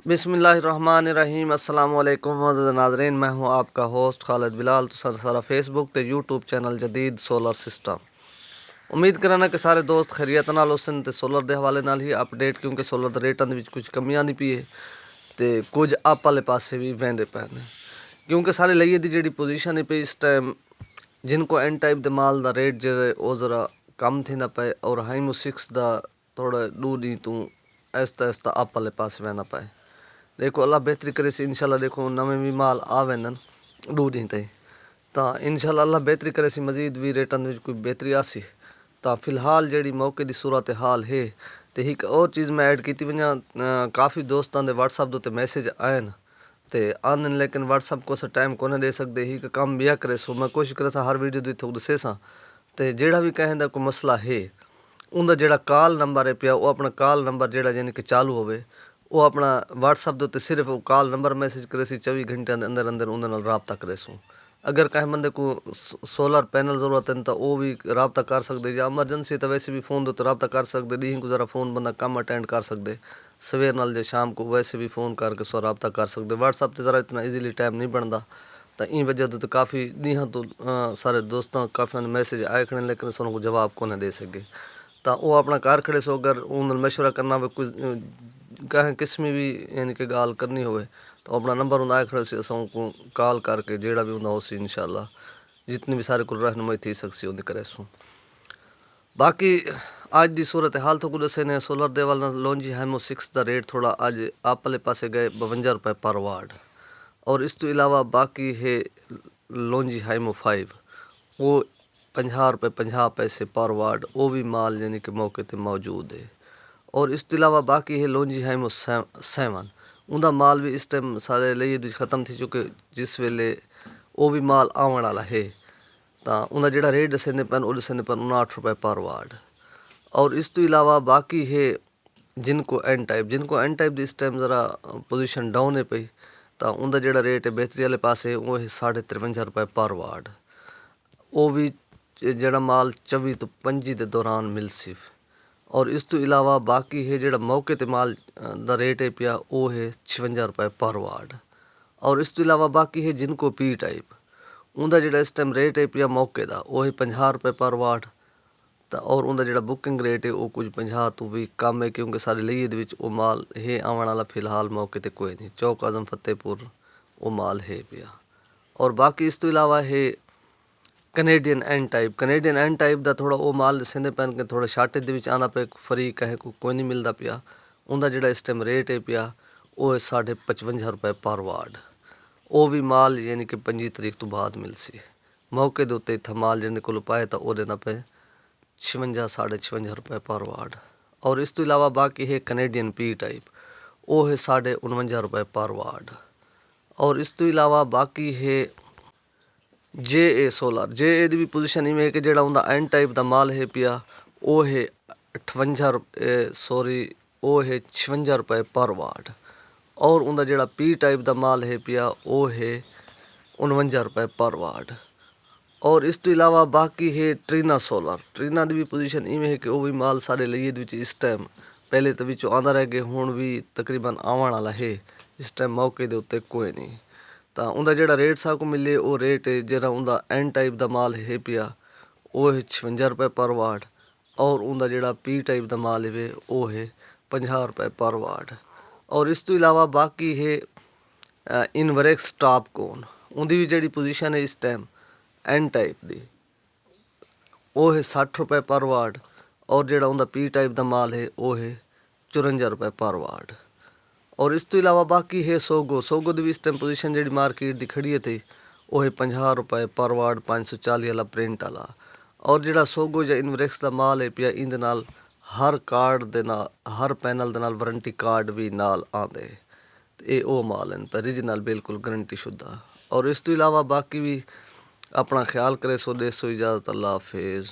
बिस्मिल्लाहिर्रहमानिर्रहीम। अस्सलाम वालेकुम मुअज़्ज़ज़ नाज़रीन, मैं हूं आपका होस्ट खालिद बिलाल। तो सारा फेसबुक ते यूट्यूब चैनल जदीद सोलर सिस्टम। उम्मीद करना कि सारे दोस्त खैरियत नाल होसन ते सोलर के हवाले नाल ही अपडेट, क्योंकि सोलर के रेटां दे विच कुछ कमी आंदी पई है ते कुछ अप वाले पासे भी वहदे पे ने, क्योंकि सारे लइए दी जिहड़ी पोजीशन है पई इस टाइम जिनको एन टाइप दे माल दा रेट जेह्ड़े ओह् ज़रा कम थींदा पे और हाइमो 6 दा थोड़ा दो दी तू आहिस्ता आहिस्ता अप वाले पासे वहंदा पे। देखो अल्लाह बेहतरी करे सी इंशाल्लाह। देखो नवे भी माल आ वेंदन दो दिन ताईं, तो इंशाल्लाह अल्लाह बेहतरी करे सी मजीद भी रेटां दे विच कोई बेहतरी आसी। तो फिलहाल जिहड़ी मौके दी सूरत हाल है ते एक और चीज़ मैं ऐड कीती वञा, काफ़ी दोस्तां दे व्हाट्सअप दे उत्ते मैसेज आए न ते आंदे लेकिन व्हाट्सअप को टाइम कोने दे सकदे ही कम बिया करे सो मैं कोशिश करे सा हर वीडियो दी थोक दसे सा। ते जेड़ा भी कहें दा कोई मसला है उनका जेड़ा कॉल नंबर है पिया वो अपना कॉल नंबर जेड़ा यानी कि चालू होवे वो अपना व्हाट्सअप दे उत्ते सिर्फ वो कॉल नंबर मैसेज करे सी 24 घंटे के अंदर अंदर उनके नाल राबता करे सो। अगर कहीं बंदे को सोलर पैनल जरूरत है तो वो भी राबता कर सकते, या एमरजेंसी तो वैसे भी फोन दे राबता कर सकते। दी को जरा फोन बंदा कम अटेंड कर सकते, सवेर नाल जो शाम को वैसे भी फोन करके सो राबता कर सकते। व्हाट्सअप से ज़रा इतना ईजीली टाइम नहीं बनता, तो इन वजह तो काफ़ी दी तो सारे दोस्तों काफ़ी मैसेज आए खड़े लेकिन सो जवाब को दे सके। तो वो अपना घर खड़े सो अगर उन मशवरा करना हो कोई कहें किस्म भी यानी कि गाल करनी हो तो अपना नंबर उन्हें आए खड़े से असों को कॉल करके जेड़ा भी उन्हें उसी इंशाल्लाह जितनी भी सारे को रहनुमाई थी सकसी उन्हें करे सो। बाकी आज की सूरत हाल तो कुछ दसे ने सोलर दे वाल लॉन्जी हाइमो 6 का रेट थोड़ा अज आप वाले पासे गए 52 रुपये पर वाट, और इस तो इलावा बाकी है लॉन्जी हाइमो 5 वो 50 रुपये 50 पैसे पर वाट, वो भी माल यानी कि मौके पर मौजूद है। और इस तो इलावा बाकी है लॉन्जी हाइमो 7 उनका माल भी इस टाइम सारे लिए ख़त्म थी चुके, जिस वेले वो भी माल आवन वाला है। तो उनका जेड़ा रेट दसेंदे पैन वो दसेंदे पैन 59 रुपये पर वाट। और इस तो इलावा बाकी है जिनको एन टाइप इस टाइम ज़रा पोजीशन डाउन है पई, तो उनका जेड़ा रेट है बेहतरी वाले पास है वो है 53.5 रुपये पर वाट। वो भी जेड़ा माल 24 तो 25 के दौरान मिल सिर्फ। और इस तो इलावा बाकी है जेड़ा मौके ते माल दा रेट है पिया वो है 56 रुपये पर वाट। और इस तो इलावा बाकी है जिनको पी टाइप उनका जेड़ा इस टाइम रेट है पिया मौके दा वो है 50 रुपये पर वाट। तो और उनका जेड़ा बुकिंग रेट है वो कुछ 50 तो भी कम है, क्योंकि सारे लिए वो माल है आवन वाला फिलहाल मौके ते कोई नहीं। चौक आजम फतेहपुर वो माल है पिया। और बाकी इस तो इलावा है कनेडियन एन टाइप का थोड़ा वो माल दसेंदे पैन के थोड़ा शार्टेज दे विच आंदा पे फ्री कहें को कोई नहीं मिलता पिया। उनका जेड़ा इस टाइम रेट है पिया वो है 55.5 रुपये पर वाट। वो भी माल यानी कि 25 तरीक तो बाद मिल सी। मौके के उत्ते इतना माल जिन्हें को पाए तो वो देना पे 56 56.5 रुपये पर वाट। और इस तो इलावा बाकी है कनेडियन पी टाइप वो है 49 रुपये पर वाट। और इस तो इलावा बाकी है जे सोलर दी भी पोजीशन इवें है कि जेड़ा उनका एन टाइप का माल है पिया वो है 58 रुपये वो है 56 रुपये पर वाट। और उनका जेड़ा पी टाइप का माल है पिया वो है 49 रुपये पर वाट। और इस तो इलावा बाकी है ट्रीना की भी पोजीशन इवें है कि वो भी माल सारे लिए इस टाइम पहले तो विचों आंदा रह गए हुण भी तकरीबन आवन वाला है। इस टाइम मौके के उत्ते कोई नहीं। तो उनका जेड़ा रेट सा को मिले वो रेट है जरा उनका एन टाइप का माल है पिया वो है 56 रुपये पर वाट। और उनका जेड़ा पी टाइप का माल है वो है 50 रुपये पर वाट। और इस तो इलावा बाकी है इनवरेक्स टॉप कौन उनकी भी जी पोजीशन है इस टाइम एन टाइप की वो है 60 रुपये पर वाट। और जेड़ा उनका पी टाइप का माल है वो है 54 रुपये पर वाट। और इस तो इलावा बाकी है सोगो की भी इस टाइम पोजीशन जी मार्केट की खड़ी थी वो है 50 रुपये पर वाट 540 वाला प्रिंट वाला। और जेड़ा सोगो या इनवरेक्स का माल है पिया इंदे नाल हर कार्ड दे नाल हर पैनल दे नाल वारंटी कार्ड भी नाल आंदे, ये वो माल हैं पर ओरिजिनल बिल्कुल गारंटी शुदा। और इस तो इलावा बाकी भी अपना ख्याल करे सो दे सो इजाज़त। अल्लाह हाफिज़।